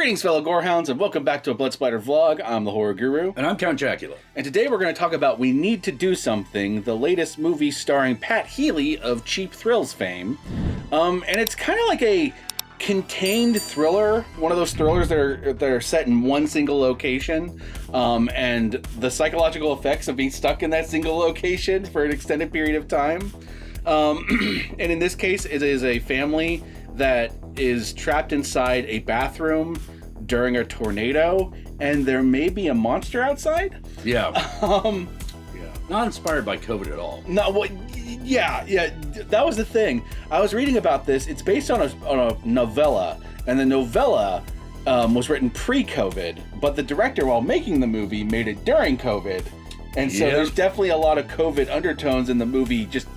Greetings, fellow gorehounds, and welcome back to a Blood Splattered vlog. I'm the Horror Guru. And I'm Count Jackula. And today we're going to talk about We Need to Do Something, the latest movie starring Pat Healy of Cheap Thrills fame. And it's kind of like a contained thriller, one of those thrillers that are set in one single location, and the psychological effects of being stuck in that single location for an extended period of time. And in this case, it is a family that is trapped inside a bathroom during a tornado, and there may be a monster outside. Yeah. Not inspired by COVID at all. No, well, yeah, that was the thing. I was reading about this. It's based on a novella, and the novella was written pre-COVID, but the director, while making the movie, made it during COVID, and so there's definitely a lot of COVID undertones in the movie just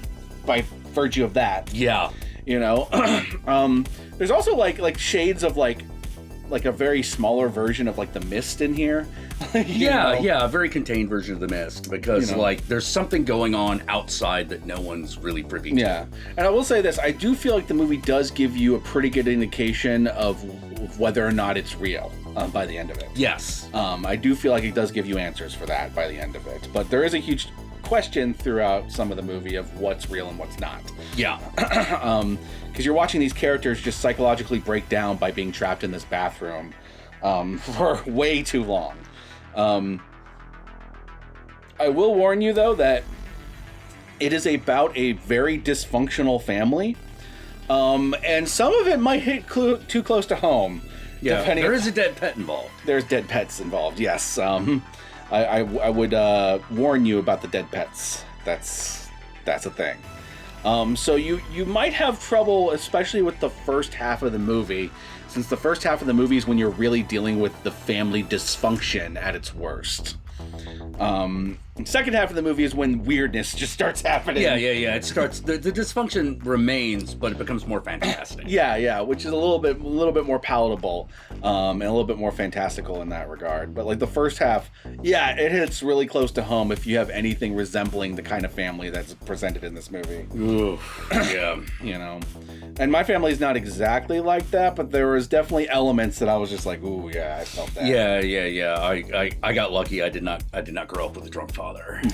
by virtue of that. Yeah. You know, there's also like shades of like a very smaller version of like The Mist in here. Yeah, a very contained version of The Mist, because like there's something going on outside that no one's really privy to. Yeah, and I will say this, I do feel like the movie does give you a pretty good indication of whether or not it's real by the end of it. Yes. I do feel like it does give you answers for that by the end of it, but there is a huge question throughout some of the movie of what's real and what's not. Yeah. Because you're watching these characters just psychologically break down by being trapped in this bathroom for way too long. I will warn you, though, that it is about a very dysfunctional family, and some of it might hit too close to home. Yeah, there is a dead pet involved. There's dead pets involved, yes. I would warn you about the dead pets. That's a thing. So you might have trouble, especially with the first half of the movie, since the first half of the movie is when you're really dealing with the family dysfunction at its worst. Second half of the movie is when weirdness just starts happening. Yeah. It starts. The dysfunction remains, but it becomes more fantastic. Yeah, which is a little bit more palatable, and a little bit more fantastical in that regard. But like the first half, it hits really close to home if you have anything resembling the kind of family that's presented in this movie. Oof. Yeah. You know, and my family's not exactly like that, but there was definitely elements that I was just like, ooh, yeah, I felt that. Yeah. I got lucky. I did not grow up with a drunk father.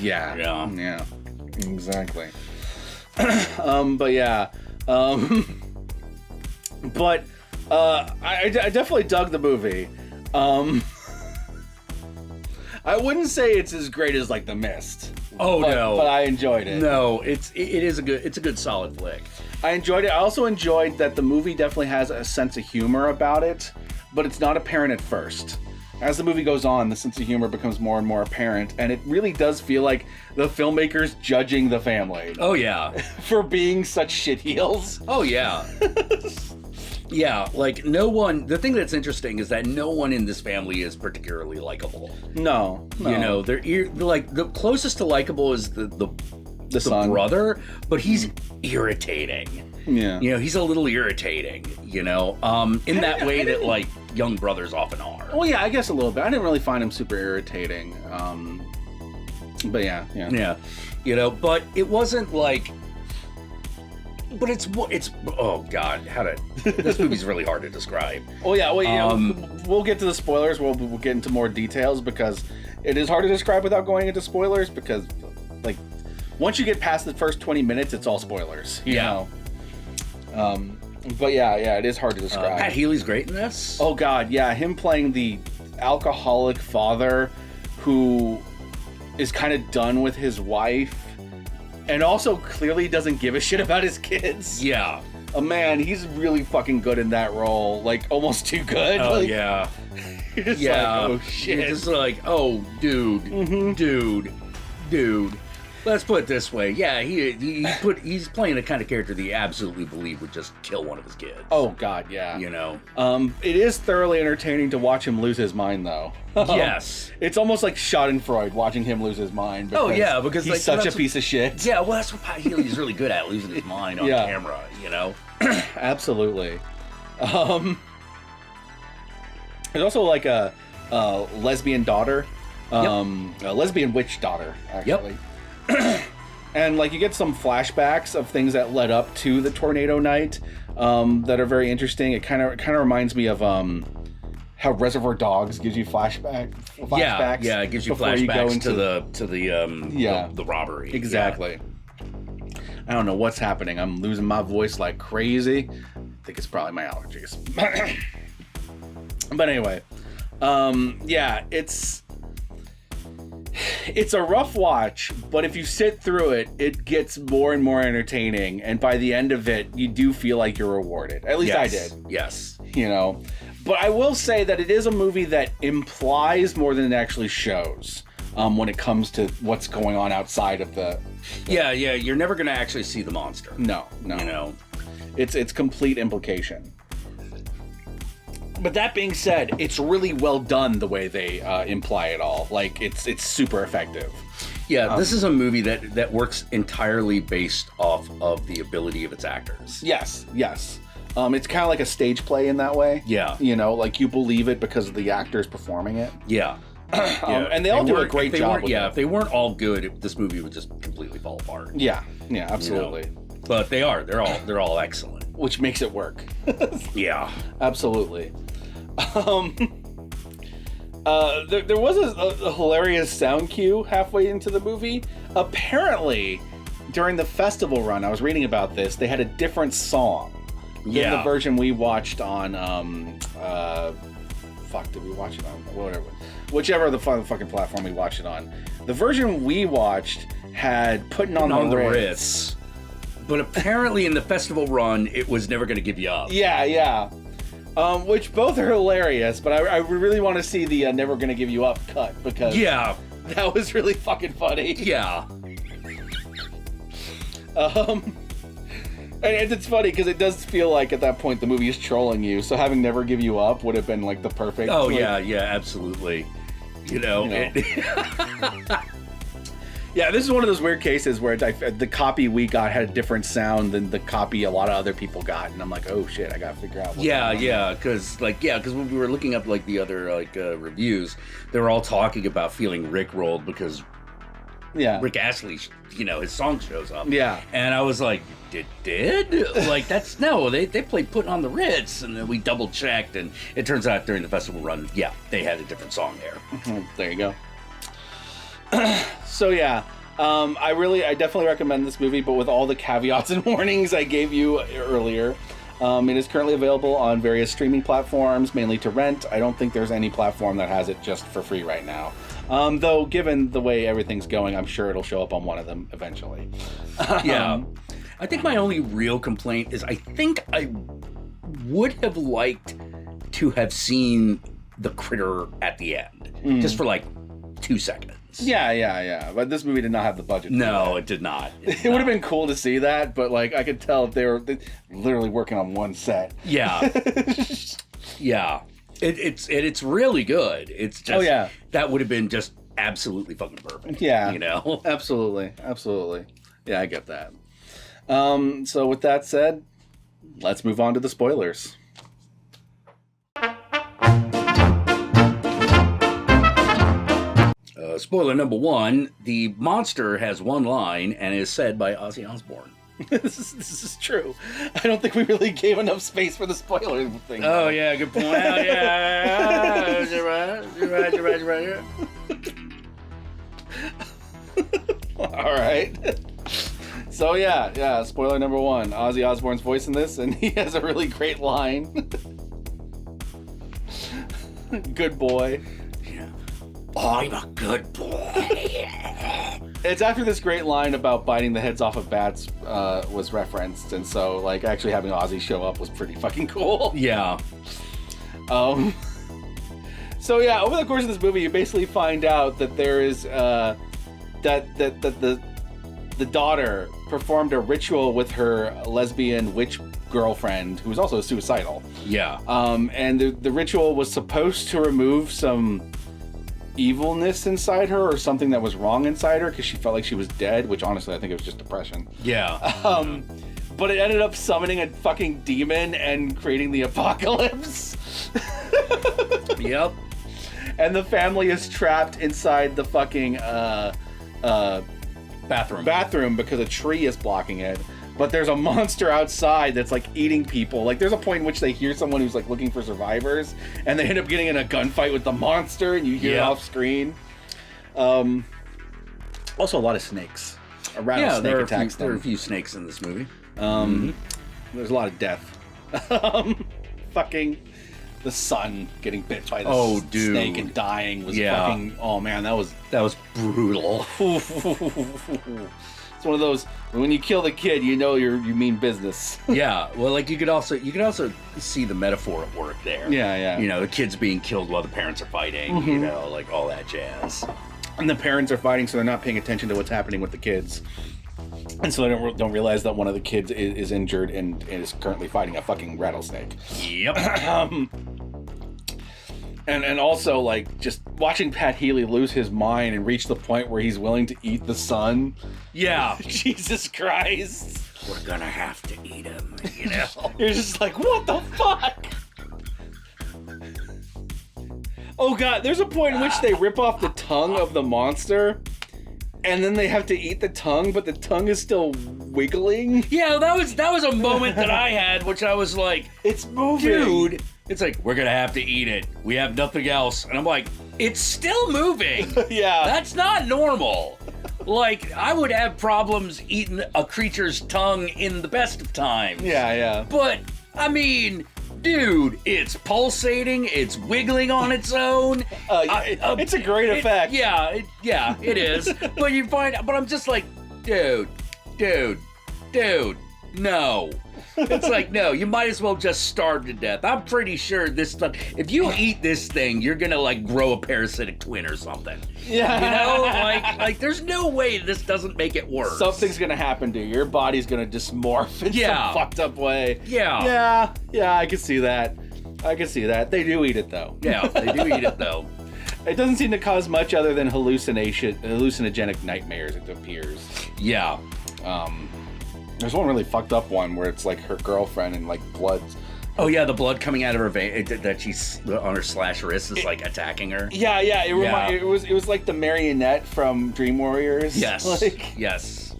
Yeah, exactly. But I definitely dug the movie. I wouldn't say it's as great as like The Mist. But I enjoyed it. No, it's a good solid flick. I enjoyed it. I also enjoyed that the movie definitely has a sense of humor about it, but it's not apparent at first. As the movie goes on, the sense of humor becomes more and more apparent, and it really does feel like the filmmakers judging the family. Oh, yeah. For being such shitheels. Oh, yeah. Yeah, like no one... The thing that's interesting is that no one in this family is particularly likable. No. You know, they're like the closest to likable is the son. Brother, but he's irritating. Yeah. You know, he's a little irritating, in that way that, like, young brothers often are. Well, yeah, I guess a little bit. I didn't really find him super irritating. But yeah. Yeah. But it wasn't like... But it's oh, God, this movie's really hard to describe. Oh, yeah, we'll get to the spoilers. We'll get into more details, because it is hard to describe without going into spoilers, because, like, once you get past the first 20 minutes, it's all spoilers, you know? But yeah, it is hard to describe. Pat Healy's great in this. Oh God, yeah, him playing the alcoholic father who is kind of done with his wife and also clearly doesn't give a shit about his kids. Yeah. Oh man, he's really fucking good in that role, like almost too good. Oh, like, yeah. You're just like, oh shit. You're just like, oh, dude. Let's put it this way. Yeah, he's playing a kind of character that you absolutely believe would just kill one of his kids. Oh God, yeah. It is thoroughly entertaining to watch him lose his mind, though. Yes. It's almost like Schadenfreude watching him lose his mind. Because he's such a piece of shit. Yeah, well, that's what Pat Healy's really good at, losing his mind on camera, Absolutely. There's also like a lesbian daughter, a lesbian witch daughter, actually. Yep. And like you get some flashbacks of things that led up to the tornado night that are very interesting. It kind of reminds me of how Reservoir Dogs gives you flashbacks. Yeah, it gives you flashbacks to the robbery. Exactly. Yeah. I don't know what's happening. I'm losing my voice like crazy. I think it's probably my allergies. But anyway, yeah, it's a rough watch, but if you sit through it, it gets more and more entertaining, and by the end of it, you do feel like you're rewarded. At least I did. Yes. You know, but I will say that it is a movie that implies more than it actually shows when it comes to what's going on outside of the... Yeah, you're never going to actually see the monster. No. You know? It's complete implication. But that being said, it's really well done the way they imply it all. Like, it's super effective. Yeah, this is a movie that works entirely based off of the ability of its actors. Yes. It's kind of like a stage play in that way. Yeah. You know, like you believe it because of the actors performing it. Yeah. And they all do a great job with it. If they weren't all good, this movie would just completely fall apart. Yeah, absolutely. You know? But they are. They're all excellent. Which makes it work. Yeah. Absolutely. There was a hilarious sound cue halfway into the movie. Apparently, during the festival run, I was reading about this, they had a different song than the version we watched on, did we watch it on? Whatever. Whichever the fucking platform we watched it on. The version we watched had Putting on the Ritz. But apparently in the festival run, it was Never Gonna Give You Up. Yeah. Which both are hilarious, but I really want to see the Never Gonna Give You Up cut, because that was really fucking funny. Yeah. And it's funny because it does feel like at that point the movie is trolling you, so having Never Give You Up would have been like the perfect... Oh, yeah, absolutely. You know. Yeah, this is one of those weird cases where the copy we got had a different sound than the copy a lot of other people got, and I'm like, oh shit, I gotta figure out. Because when we were looking up like the other reviews, they were all talking about feeling rickrolled because Rick Astley, his song shows up. Yeah, and I was like, did like that's no, they played Putting on the Ritz, and then we double checked, and it turns out during the festival run, they had a different song there. There you go. So I definitely recommend this movie, but with all the caveats and warnings I gave you earlier. It is currently available on various streaming platforms, mainly to rent. I don't think there's any platform that has it just for free right now. Though, given the way everything's going, I'm sure it'll show up on one of them eventually. I think my only real complaint is I think I would have liked to have seen the critter at the end, just for like 2 seconds. Yeah. But this movie did not have the budget. No, it did not. It would have been cool to see that, but like I could tell they were literally working on one set. Yeah. Yeah. It's really good. It's just that would have been just absolutely fucking perfect. Yeah. You know? Absolutely. Yeah, I get that. So with that said, let's move on to the spoilers. Spoiler number 1, the monster has one line and is said by Ozzy Osbourne. This is true. I don't think we really gave enough space for the spoiler thing. Oh, yeah, good point. You're right. All right. So, spoiler number 1. Ozzy Osbourne's voice in this, and he has a really great line. Good boy. I'm a good boy. It's after this great line about biting the heads off of bats was referenced, and so like actually having Ozzy show up was pretty fucking cool. Yeah. So over the course of this movie, you basically find out that there is that the daughter performed a ritual with her lesbian witch girlfriend, who was also suicidal. Yeah. And the ritual was supposed to remove some evilness inside her, or something that was wrong inside her, because she felt like she was dead, which honestly I think it was just depression. Yeah. But it ended up summoning a fucking demon and creating the apocalypse. Yep. And the family is trapped inside the fucking bathroom because a tree is blocking it. but there's a monster outside that's like eating people. Like there's a point in which they hear someone who's like looking for survivors, and they end up getting in a gunfight with the monster, and you hear it off screen. Also, a lot of snakes. A rattlesnake attacks them. There are a few snakes in this movie. There's a lot of death. Fucking the son getting bit by the snake and dying was fucking. Oh man, that was brutal. It's one of those when you kill the kid, you know you mean business. Yeah, well, like you could also see the metaphor at work there. Yeah. You know, the kid's being killed while the parents are fighting. You know, like all that jazz. And the parents are fighting, so they're not paying attention to what's happening with the kids. And so they don't realize that one of the kids is injured and is currently fighting a fucking rattlesnake. Yep. And also, like, just watching Pat Healy lose his mind and reach the point where he's willing to eat the son. Yeah. Jesus Christ. We're gonna have to eat him, you know? You're just like, what the fuck? Oh god, there's a point in which they rip off the tongue of the monster, and then they have to eat the tongue, but the tongue is still wiggling. Yeah, that was a moment that I had, which I was like, it's moving. Dude, it's like, we're gonna have to eat it. We have nothing else. And I'm like, it's still moving. Yeah. That's not normal. Like, I would have problems eating a creature's tongue in the best of times. Yeah. But, I mean, dude, it's pulsating, it's wiggling on its own. It's a great effect. It is. But I'm just like, dude, no. It's like, no, you might as well just starve to death. I'm pretty sure this stuff, if you eat this thing, you're gonna like grow a parasitic twin or something. Yeah. You know, like there's no way this doesn't make it worse. Something's gonna happen to you. Your body's gonna dysmorph in some fucked up way. Yeah, I can see that. They do eat it though. Yeah, they do eat it though. It doesn't seem to cause much other than hallucinogenic nightmares, it appears. Yeah. There's one really fucked up one where it's like her girlfriend and like blood. Oh yeah, the blood coming out of her vein that she's on her slash wrist is like attacking her. Yeah. It was like the marionette from Dream Warriors. Yes. Yes.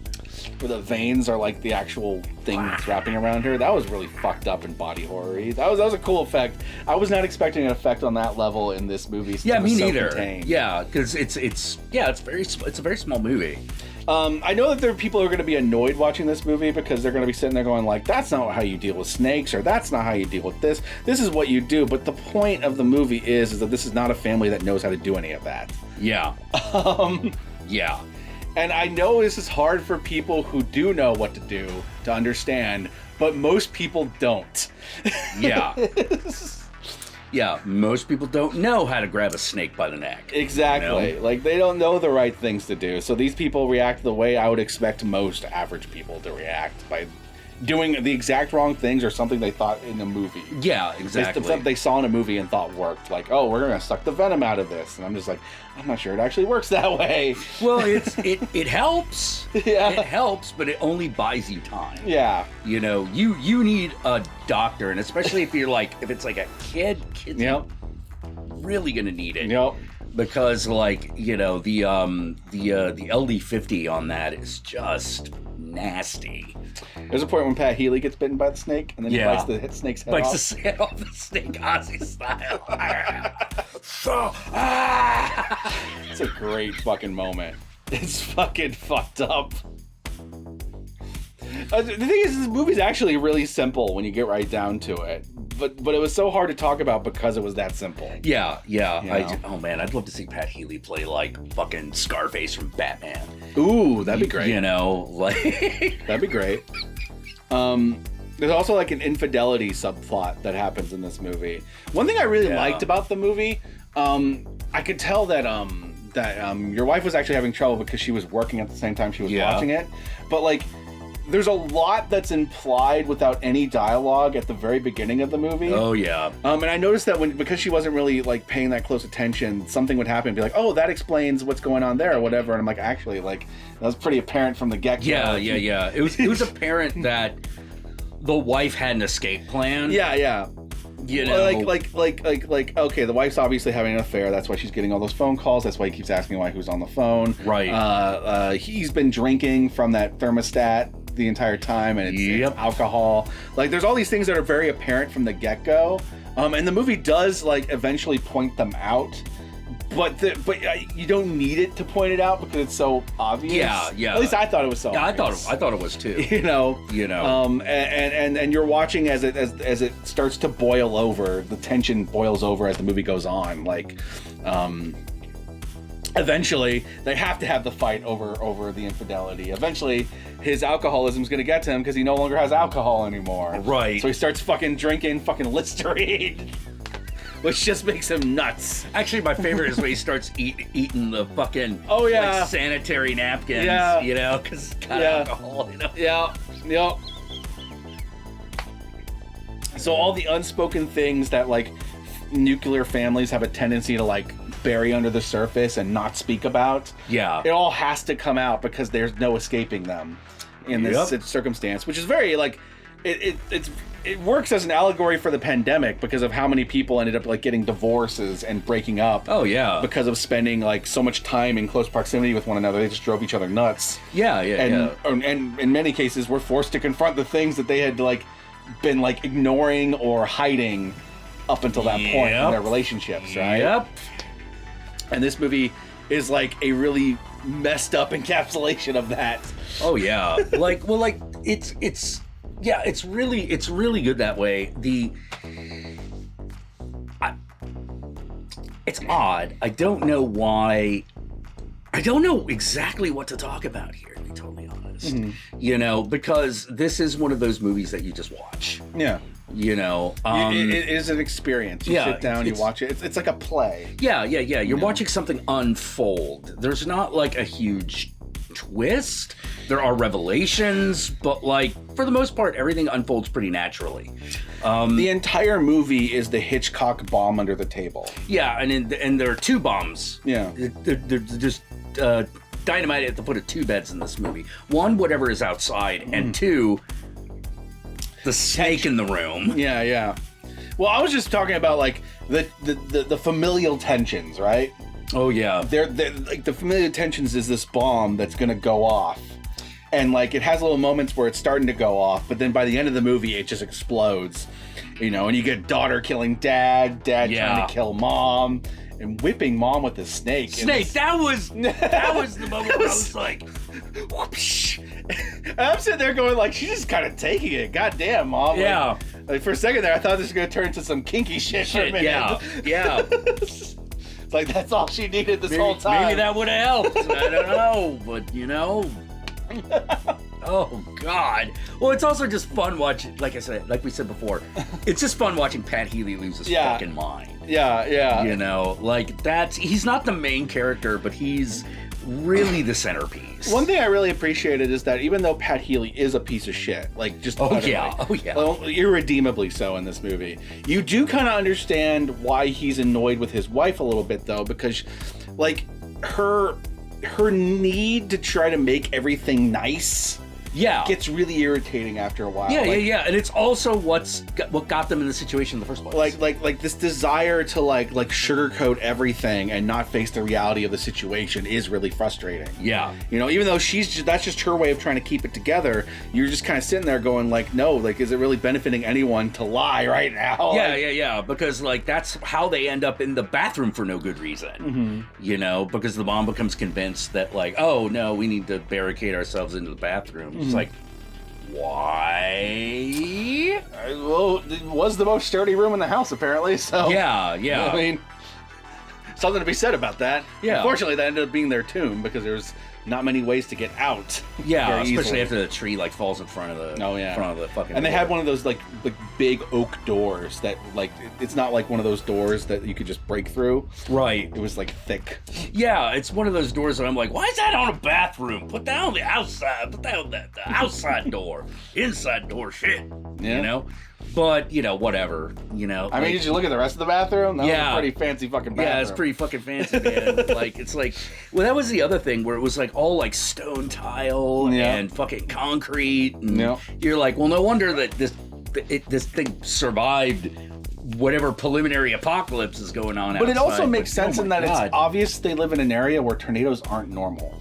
Where the veins are like the actual thing that's wrapping around her. That was really fucked up and body horror-y. That was a cool effect. I was not expecting an effect on that level in this movie. Yeah, me neither. Contained. Yeah, because it's a very small movie. I know that there are people who are going to be annoyed watching this movie because they're going to be sitting there going like, that's not how you deal with snakes, or that's not how you deal with this. This is what you do. But the point of the movie is that this is not a family that knows how to do any of that. Yeah. Yeah. And I know this is hard for people who do know what to do to understand, but most people don't. Yeah. Yeah, most people don't know how to grab a snake by the neck. Exactly. You know? Like, they don't know the right things to do. So these people react the way I would expect most average people to react, by doing the exact wrong things or something they thought in a movie. Yeah, exactly. Something they saw in a movie and thought worked. Like, oh, we're going to suck the venom out of this. And I'm just like, I'm not sure it actually works that way. Well, it helps. Yeah. It helps, but it only buys you time. Yeah. You know, you need a doctor, and especially if it's like a kid's really going to need it. Yep. Because, like, you know, the LD50 on that is just nasty. There's a point when Pat Healy gets bitten by the snake, and then he bites the snake's head off. Bites the head off the snake, Ozzy style. It's a great fucking moment. It's fucking fucked up. The thing is, this movie's actually really simple when you get right down to it. But it was so hard to talk about because it was that simple. Yeah. You know? Oh man, I'd love to see Pat Healy play like fucking Scarface from Batman. Ooh, that'd be great. You know, like that'd be great. There's also like an infidelity subplot that happens in this movie. One thing I really liked about the movie, I could tell that your wife was actually having trouble because she was working at the same time she was watching it. But like, there's a lot that's implied without any dialogue at the very beginning of the movie. Oh yeah. And I noticed that because she wasn't really like paying that close attention, something would happen and be like, oh, that explains what's going on there or whatever. And I'm like, actually, like, that was pretty apparent from the get-go. Yeah. It was apparent that the wife had an escape plan. Yeah. You know, like, okay, the wife's obviously having an affair. That's why she's getting all those phone calls. That's why he keeps asking who's on the phone. Right. He's been drinking from that thermostat the entire time, and it's alcohol. Like, there's all these things that are very apparent from the get-go, and the movie does like eventually point them out. But you don't need it to point it out because it's so obvious. Yeah. At least I thought it was so. Yeah, obvious. I thought it was too. You know. And you're watching as it starts to boil over. The tension boils over as the movie goes on. Like, eventually they have to have the fight over the infidelity. Eventually, his alcoholism is going to get to him because he no longer has alcohol anymore. Right. So he starts fucking drinking fucking Listerine. Which just makes him nuts. Actually, my favorite is when he starts eating the fucking like, sanitary napkins, you know, because it's got alcohol, you know? Yeah. So all the unspoken things that, like, nuclear families have a tendency to, like, bury under the surface and not speak about, it all has to come out because there's no escaping them in this circumstance, which is very, like, it works as an allegory for the pandemic because of how many people ended up like getting divorces and breaking up. Oh yeah, because of spending like so much time in close proximity with one another. They just drove each other nuts. And in many cases were forced to confront the things that they had like been like ignoring or hiding up until that point in their relationships, right? Yep. And this movie is like a really messed up encapsulation of that. Oh yeah, it's really good that way. It's odd. I don't know why. I don't know exactly what to talk about here, to be totally honest. You know, because this is one of those movies that you just watch. Yeah. You know, it is an experience. You sit down, you watch it. It's like a play. Yeah. You're watching something unfold. There's not like a huge twist. There are revelations, but like for the most part, everything unfolds pretty naturally. The entire movie is the Hitchcock bomb under the table. Yeah, and there are two bombs. Yeah, they're just dynamite at the foot of two beds in this movie. One, whatever is outside, and two, the snake in the room. Yeah. Well, I was just talking about like the familial tensions, right? Oh yeah, they're like the familial tensions is this bomb that's gonna go off, and like it has little moments where it's starting to go off, but then by the end of the movie it just explodes, you know, and you get daughter killing dad trying to kill mom, and whipping mom with the snake. That was the moment where I was like, whoopsh. And I'm sitting there going like, she's just kind of taking it. God damn, mom. Yeah. Like for a second there, I thought this was gonna turn into some kinky shit for a minute. Yeah. It's like that's all she needed this whole time. Maybe that would have helped. I don't know, but you know. Oh God. Well, it's also just fun watching. Like I said, like we said before, it's just fun watching Pat Healy lose his fucking mind. Yeah. You know, like he's not the main character, but he's really the centerpiece. One thing I really appreciated is that even though Pat Healy is a piece of shit, like just irredeemably so in this movie, you do kind of understand why he's annoyed with his wife a little bit though, because like her need to try to make everything nice gets really irritating after a while. Yeah, and it's also what got them in the situation in the first place. Like this desire to like sugarcoat everything and not face the reality of the situation is really frustrating. Yeah, you know, even though that's just her way of trying to keep it together. You're just kind of sitting there going like, no, like, is it really benefiting anyone to lie right now? Yeah, because like that's how they end up in the bathroom for no good reason. You know, because the mom becomes convinced that like, oh no, we need to barricade ourselves into the bathroom. It's like, why? Well, it was the most sturdy room in the house, apparently, so... Yeah. I mean, something to be said about that. Yeah. Unfortunately, that ended up being their tomb, because there's not many ways to get out. Yeah, especially after the tree, like, falls in front of the... front of the fucking And they door. had one of those, like big oak doors that, like, it's not like one of those doors that you could just break through. Right. It was, like, thick. Yeah, it's one of those doors that I'm like, why is that on a bathroom? Put that on the outside. Put that on the outside door. Inside door shit. Yeah. You know? But, you know, whatever. You know? I mean, did you look at the rest of the bathroom? That was a pretty fancy fucking bathroom. Yeah, it's pretty fucking fancy, man. Like, it's like... Well, that was the other thing where it was, like, all, like, stone tile and fucking concrete. And you're like, well, no wonder that this thing survived whatever preliminary apocalypse is going on outside. But it also makes sense in that it's obvious they live in an area where tornadoes aren't normal.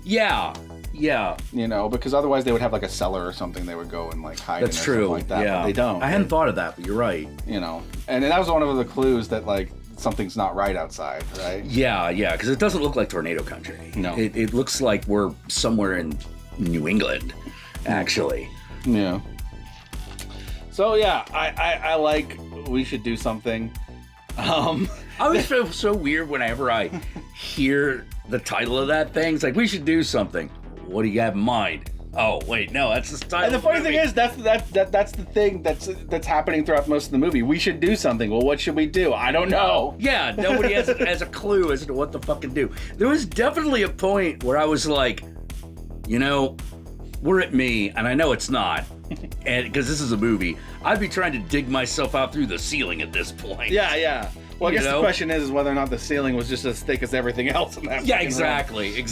Yeah, Yeah. You know, because otherwise they would have like a cellar or something they would go and like hide That's in or true. something like that. Yeah. But they don't. I hadn't thought of that, but you're right. You know, and that was one of the clues that like something's not right outside, right? Yeah, because it doesn't look like tornado country. No. It looks like we're somewhere in New England, actually. Yeah. So yeah, I like we should do something. I always feel so weird whenever I hear the title of that thing. It's like, we should do something. What do you have in mind? Oh, wait, no, that's the title. And the funny thing is, that's the thing that's happening throughout most of the movie. We should do something. Well, what should we do? I don't know. Yeah, nobody has a clue as to what to fucking do. There was definitely a point where I was like, you know, were it me, and I know it's not, and because this is a movie, I'd be trying to dig myself out through the ceiling at this point. Yeah. Well, I guess the question is whether or not the ceiling was just as thick as everything else in that. Yeah, exactly.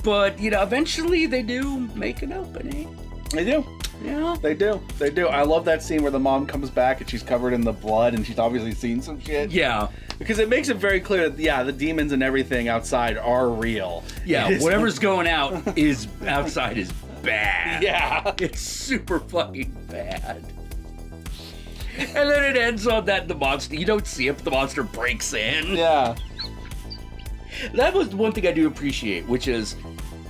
But, you know, eventually they do make an opening. They do. Yeah. They do. I love that scene where the mom comes back and she's covered in the blood and she's obviously seen some shit. Yeah. Because it makes it very clear that, yeah, the demons and everything outside are real. Yeah, whatever's going out is outside is bad. Yeah. It's super fucking bad. And then it ends on that the monster, you don't see it, but the monster breaks in. Yeah. That was one thing I do appreciate, which is,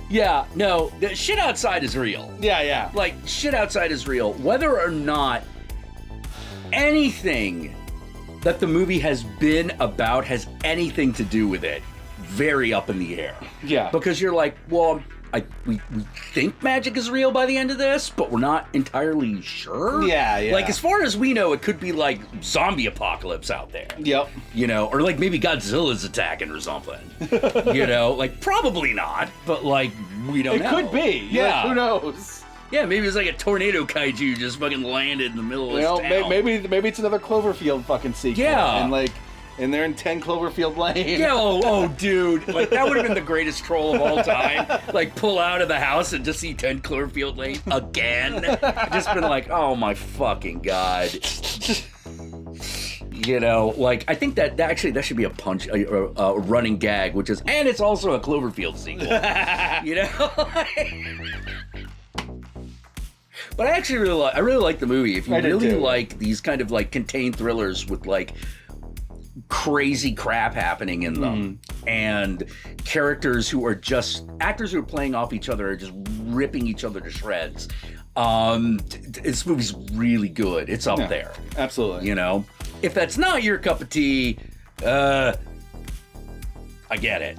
yeah, no, the shit outside is real. Yeah. Like, shit outside is real. Whether or not anything that the movie has been about has anything to do with it, very up in the air. Yeah. Because you're like, well, we think magic is real by the end of this, but we're not entirely sure. Yeah. Like, as far as we know, it could be like zombie apocalypse out there. Yep. You know, or like maybe Godzilla's attacking or something. You know, like probably not, but like we don't know. It could be. Yeah. Like, who knows? Yeah, maybe it's like a tornado kaiju just fucking landed in the middle of this town. Maybe it's another Cloverfield fucking sequel. Yeah. And they're in 10 Cloverfield Lane. Yeah, oh, dude. Like, that would have been the greatest troll of all time. Like, pull out of the house and just see 10 Cloverfield Lane again. Just been like, oh my fucking God. You know, like, I think that should be a running gag, which is, and it's also a Cloverfield sequel. You know? But I actually really like the movie. If you really like these kind of, like, contained thrillers with, like, crazy crap happening in them, and actors who are playing off each other are just ripping each other to shreds. This movie's really good. It's up there. Absolutely. You know, if that's not your cup of tea, I get it.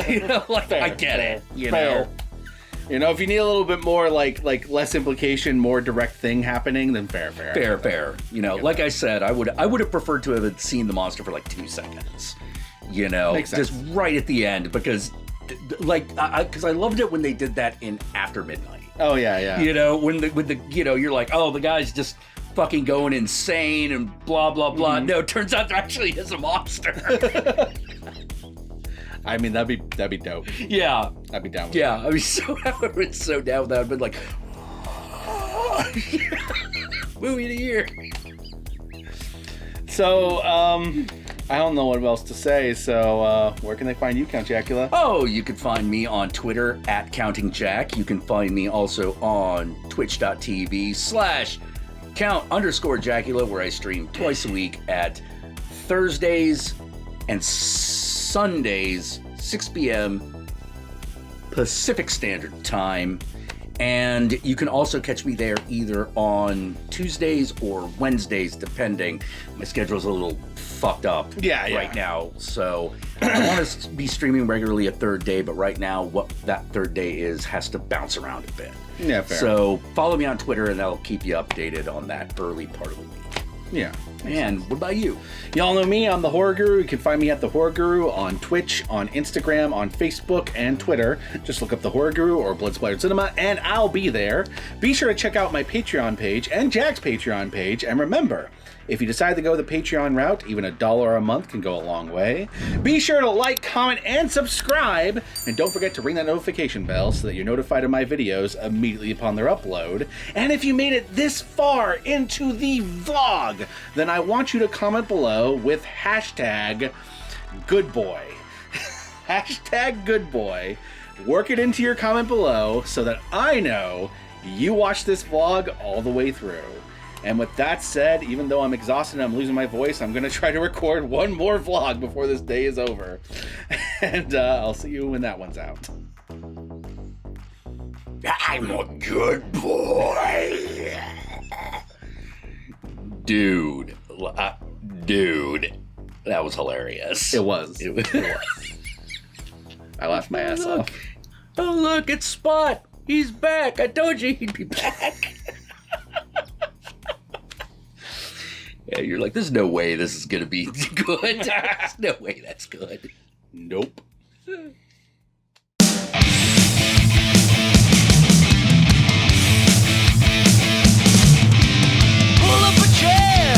You know, like, fair, I get it. You know. You know, if you need a little bit more, like less implication, more direct thing happening, then fair. You know, like I said, I would have preferred to have seen the monster for like 2 seconds. You know, makes sense. Just right at the end, because, like, because I loved it when they did that in After Midnight. Oh yeah. You know, when the you know, you're like, oh, the guy's just fucking going insane and blah blah blah. No, it turns out there actually is a monster. I mean, that'd be dope. Yeah. I'd be down with that. I mean, so down with that. I'd been like, movie of the year. So, I don't know what else to say, so where can they find you, Count Jackula? Oh, you can find me on Twitter at CountingJack. You can find me also on twitch.tv/Count_Jackula, where I stream twice a week at Thursdays and Sundays, 6 p.m. Pacific Standard Time. And you can also catch me there either on Tuesdays or Wednesdays, depending. My schedule's a little fucked up right now. So I want to be streaming regularly a third day, but right now what that third day is has to bounce around a bit. Yeah, fair. So follow me on Twitter and that'll keep you updated on that early part of the week. Yeah. And what about you? Y'all know me, I'm the Horror Guru. You can find me at the Horror Guru on Twitch, on Instagram, on Facebook, and Twitter. Just look up the Horror Guru or Blood Splattered Cinema, and I'll be there. Be sure to check out my Patreon page and Jack's Patreon page, and remember, if you decide to go the Patreon route, even $1 a month can go a long way. Be sure to like, comment, and subscribe, and don't forget to ring that notification bell so that you're notified of my videos immediately upon their upload. And if you made it this far into the vlog, then I want you to comment below with #goodboy. #goodboy. work it into your comment below so that I know you watched this vlog all the way through. And with that said, even though I'm exhausted and I'm losing my voice, I'm going to try to record one more vlog before this day is over. And I'll see you when that one's out. I'm a good boy. Dude, that was hilarious. It was. I laughed my ass off. Oh, look, it's Spot. He's back. I told you he'd be back. Yeah, you're like, there's no way this is going to be good. There's no way that's good. Nope. Pull up a chair,